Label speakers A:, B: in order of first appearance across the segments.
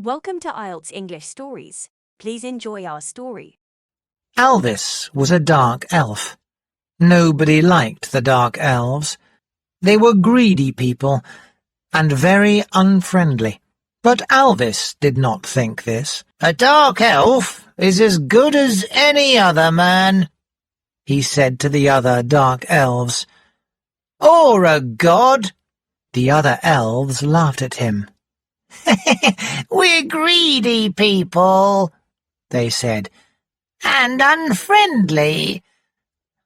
A: Welcome to IELTS English Stories. Please enjoy our story.
B: ELVIS was a dark elf. Nobody liked the dark elves. They were greedy people and very unfriendly. But ELVIS did not think this. "A dark elf is as good as any other man," he said to the other dark elves. "Or a god." The other elves laughed at him. "We're greedy people," they said, "and unfriendly.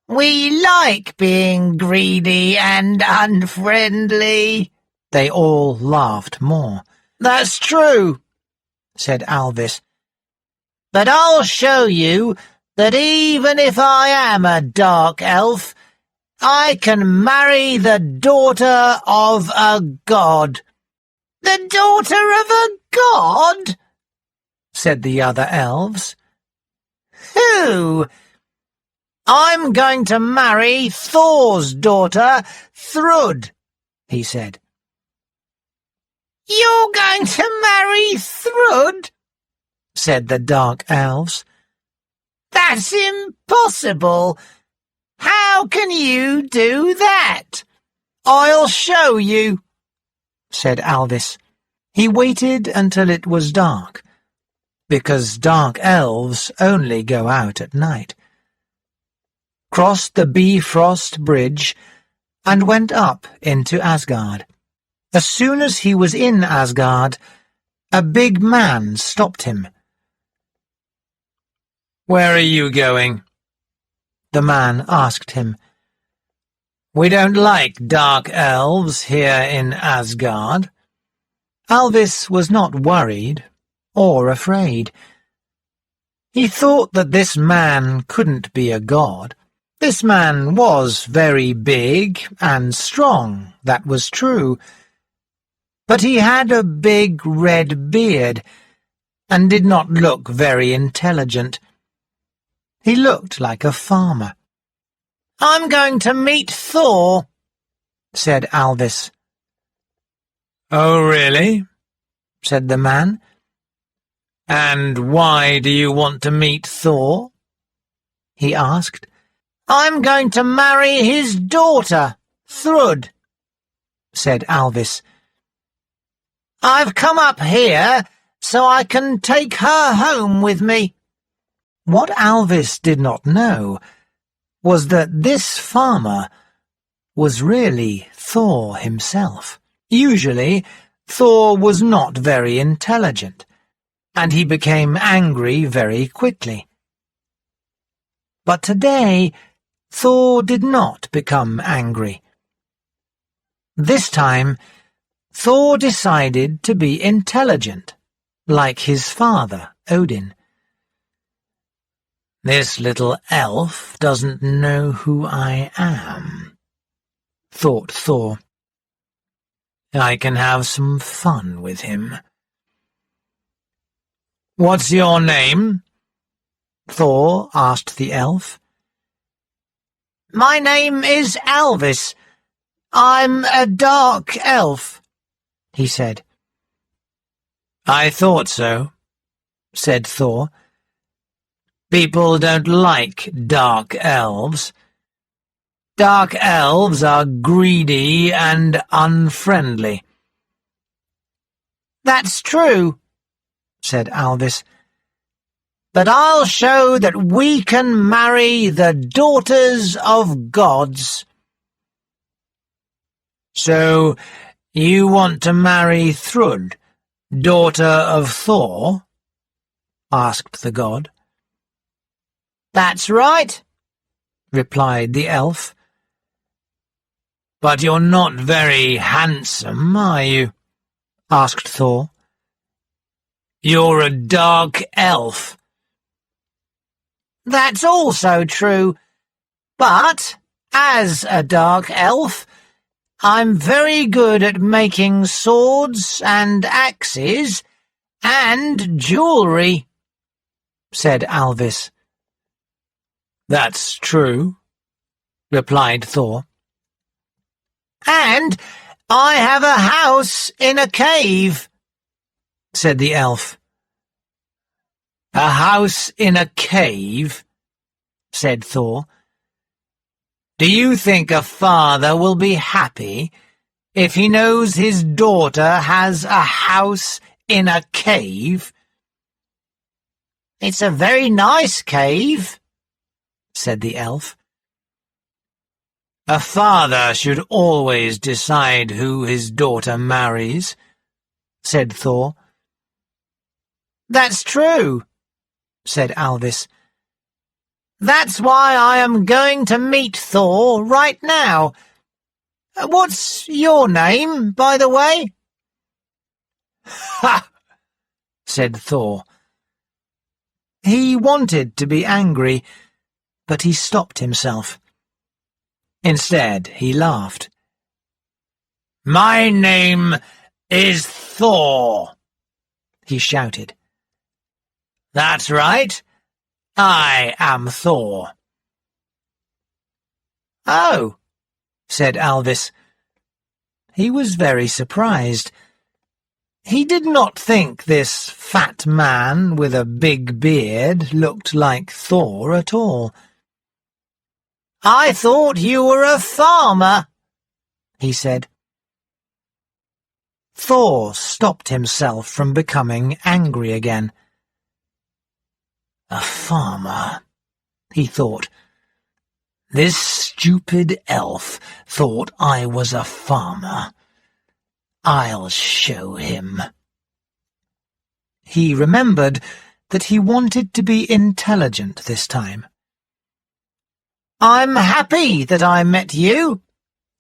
B: We like being greedy and unfriendly." They all laughed more. "That's true," said ELVIS. "But I'll show you that even if I am a dark elf, I can marry the daughter of a god." "The daughter of a god?" said the other elves. "Who?" "I'm going to marry Thor's daughter, Thrud," he said. "You're going to marry Thrud?" said the dark elves. "That's impossible. How can you do that?" "I'll show you," said ELVIS. He waited until it was dark, because dark elves only go out at night, crossed the Bifrost Bridge, and went up into Asgard. As soon as he was in Asgard, a big man stopped him. "Where are you going?" the man asked him. "We don't like dark elves here in Asgard." ELVIS was not worried or afraid. He thought that this man couldn't be a god. This man was very big and strong, that was true. But he had a big red beard and did not look very intelligent. He looked like a farmer. "I'm going to meet Thor," said ELVIS. "Oh, really?" said the man. "And why do you want to meet Thor?" he asked. "I'm going to marry his daughter, Thrud," said ELVIS. "I've come up here so I can take her home with me." What ELVIS did not know was that this farmer was really Thor himself. Usually, Thor was not very intelligent, and he became angry very quickly. But today, Thor did not become angry. This time, Thor decided to be intelligent, like his father, Odin. "This little elf doesn't know who I am," thought Thor. "I can have some fun with him." "What's your name?" Thor asked the elf. "My name is ELVIS. I'm a dark elf," he said. "I thought so," said Thor. "People don't like dark elves. Dark elves are greedy and unfriendly." "That's true," said ELVIS. "But I'll show that we can marry the daughters of gods." "So you want to marry Thrud, daughter of Thor?" asked the god. "That's right," replied the elf. "But you're not very handsome, are you?" asked Thor. "You're a dark elf." "That's also true, but as a dark elf, I'm very good at making swords and axes and jewelry," said ELVIS. "That's true," replied Thor. "And I have a house in a cave," said the elf. A house in a cave, said Thor. Do you think a father will be happy if he knows his daughter has a house in a cave? It's a very nice cave, said the elf. A father should always decide who his daughter marries, said Thor. That's true, said ELVIS. That's why I am going to meet Thor right now. What's your name, by the way? Ha! said Thor. He wanted to be angry, but he stopped himself. Instead, he laughed. My name is Thor, he shouted. That's right. I am Thor. Oh, said ELVIS. He was very surprised. He did not think this fat man with a big beard looked like Thor at all. I thought you were a farmer, he said. Thor stopped himself from becoming angry again. A farmer, he thought. This stupid elf thought I was a farmer. I'll show him. He remembered that he wanted to be intelligent this time. I'm happy that I met you,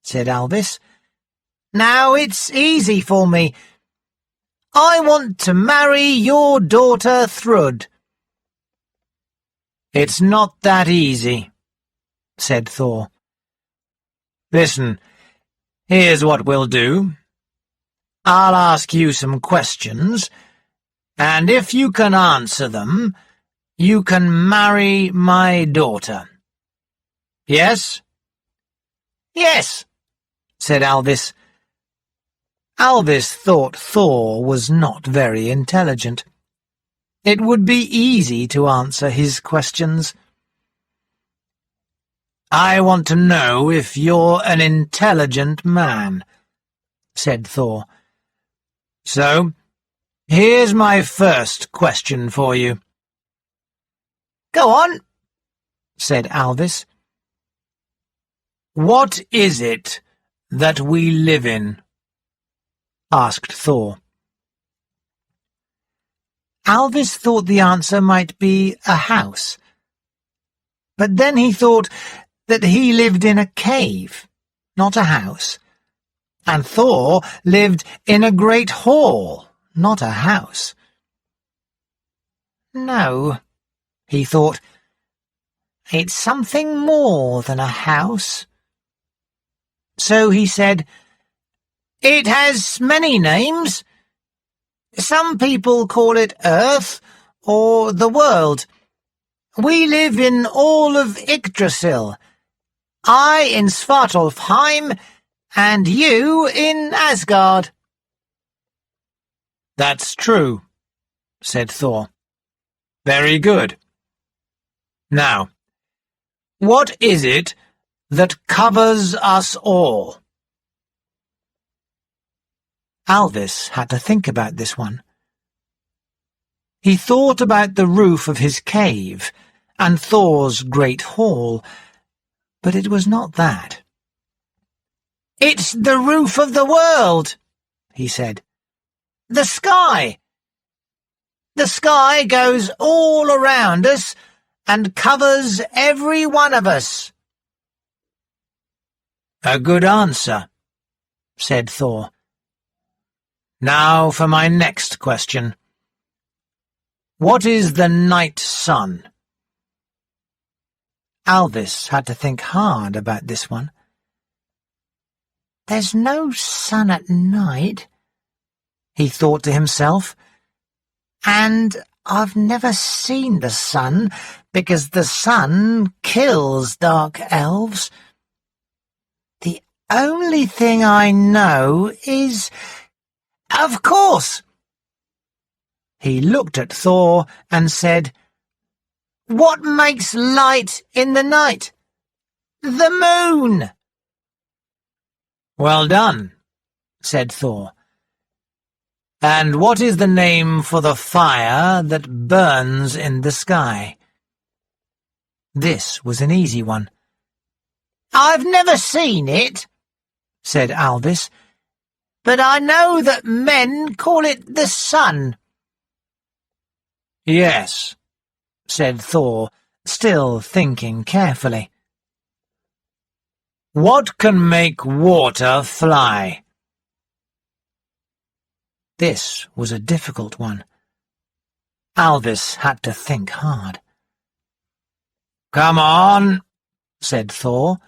B: said ELVIS. Now it's easy for me. I want to marry your daughter Thrud. It's not that easy, said Thor. Listen, here's what we'll do. I'll ask you some questions, and if you can answer them, you can marry my daughter. Yes? Yes, said ELVIS. ELVIS thought Thor was not very intelligent. It would be easy to answer his questions. I want to know if you're an intelligent man, said Thor. So, here's my first question for you. Go on, said ELVIS. What is it that we live in? Asked Thor. ELVIS thought the answer might be a house. But then he thought that he lived in a cave, not a house, and Thor lived in a great hall, not a house. No, he thought, it's something more than a house. So he said, It has many names. Some people call it Earth or the world. We live in all of Yggdrasil. I in Svartalfheim, and you in Asgard. That's true, said Thor. Very good. Now, what is it that covers us all? ELVIS had to think about this one. He thought about the roof of his cave and Thor's great hall, but it was not that. It's the roof of the world, he said. The sky. The sky goes all around us and covers every one of us. A good answer, said Thor. Now for my next question. What is the night sun? ELVIS had to think hard about this one. There's no sun at night, he thought to himself, and I've never seen the sun because the sun kills dark elves. The only thing I know is... Of course! He looked at Thor and said, "What makes light in the night?" "The moon." "Well done," said Thor. "And what is the name for the fire that burns in the sky?" This was an easy one. "I've never seen it," said ELVIS, "but I know that men call it the sun." "Yes," said Thor, still thinking carefully. "What can make water fly?" This was a difficult one. ELVIS had to think hard. "Come on," said Thor.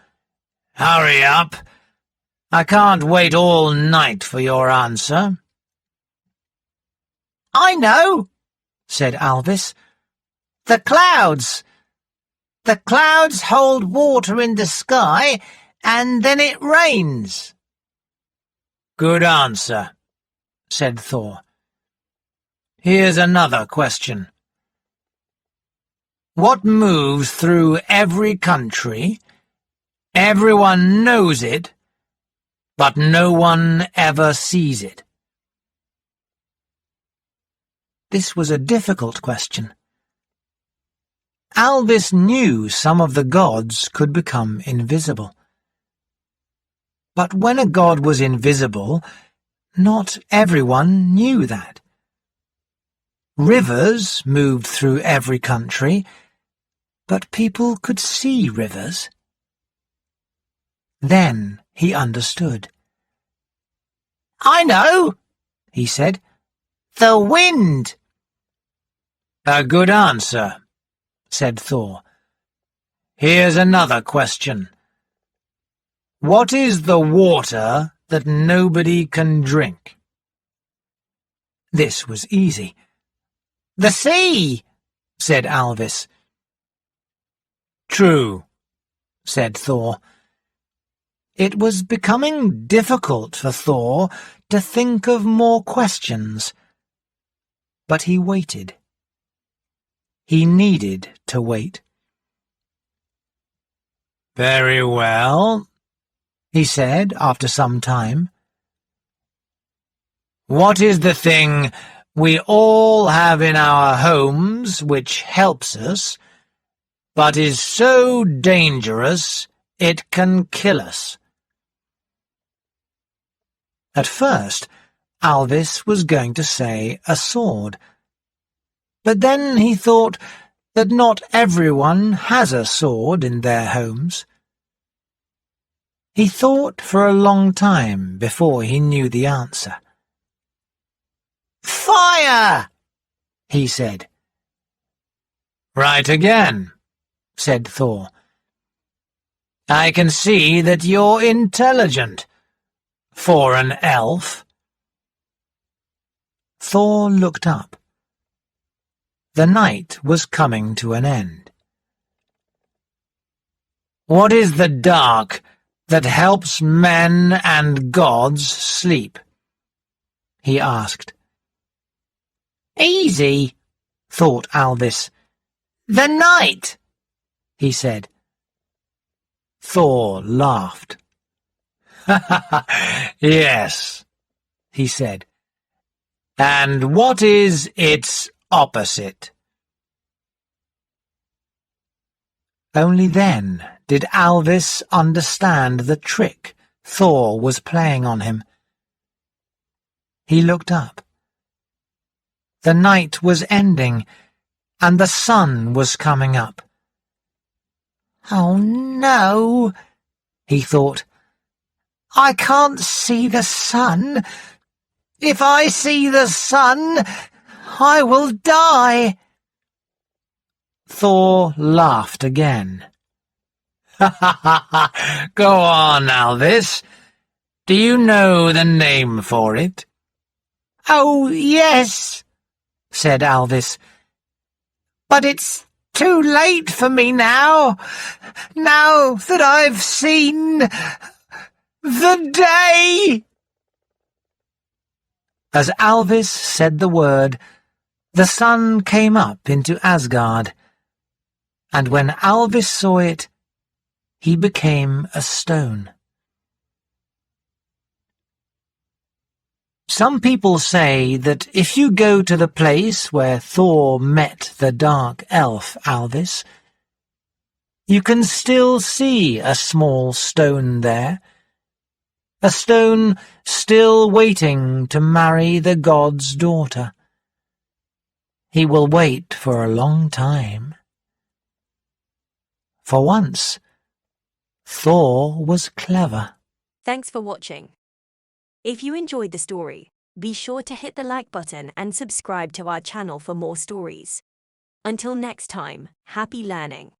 B: "Hurry up. I can't wait all night for your answer." "I know," said ELVIS. "The clouds. The clouds hold water in the sky, and then it rains." "Good answer," said Thor. "Here's another question. What moves through every country? Everyone knows it, but no one ever sees it." This was a difficult question. ELVIS knew some of the gods could become invisible. But when a god was invisible, not everyone knew that. Rivers moved through every country, but people could see rivers. Then he understood. "I know," he said. "The wind." "A good answer," said Thor. "Here's another question. What is the water that nobody can drink?" This was easy. "The sea," said ELVIS. "True," said Thor. It was becoming difficult for Thor to think of more questions, but he waited. He needed to wait. "Very well," he said after some time. "What is the thing we all have in our homes which helps us, but is so dangerous it can kill us?" At first, ELVIS was going to say a sword, but then he thought that not everyone has a sword in their homes. He thought for a long time before he knew the answer. "Fire!" he said. "Right again," said Thor. "I can see that you're intelligent, for an elf." Thor looked up. The night was coming to an end. "What is the dark that helps men and gods sleep?" he asked. "Easy," thought ELVIS. "The night," he said. Thor laughed. "Yes," he said. "And what is its opposite?" Only then did ELVIS understand the trick Thor was playing on him. He looked up. The night was ending, and the sun was coming up. "Oh no," he thought. "I can't see the sun. If I see the sun, I will die." Thor laughed again. "Go on, ELVIS. Do you know the name for it?" "Oh, yes," said ELVIS. "But it's too late for me now that I've seen the day." As ELVIS said the word, The sun came up into Asgard, and when Alvis saw it, he became a stone. Some people say that if you go to the place where Thor met the dark elf Alvis, you can still see a small stone there, a stone still waiting to marry the god's daughter. He will wait for a long time. For once, Thor was clever.
A: Thanks for watching. If you enjoyed the story, be sure to hit the like button and subscribe to our channel for more stories. Until next time, happy learning.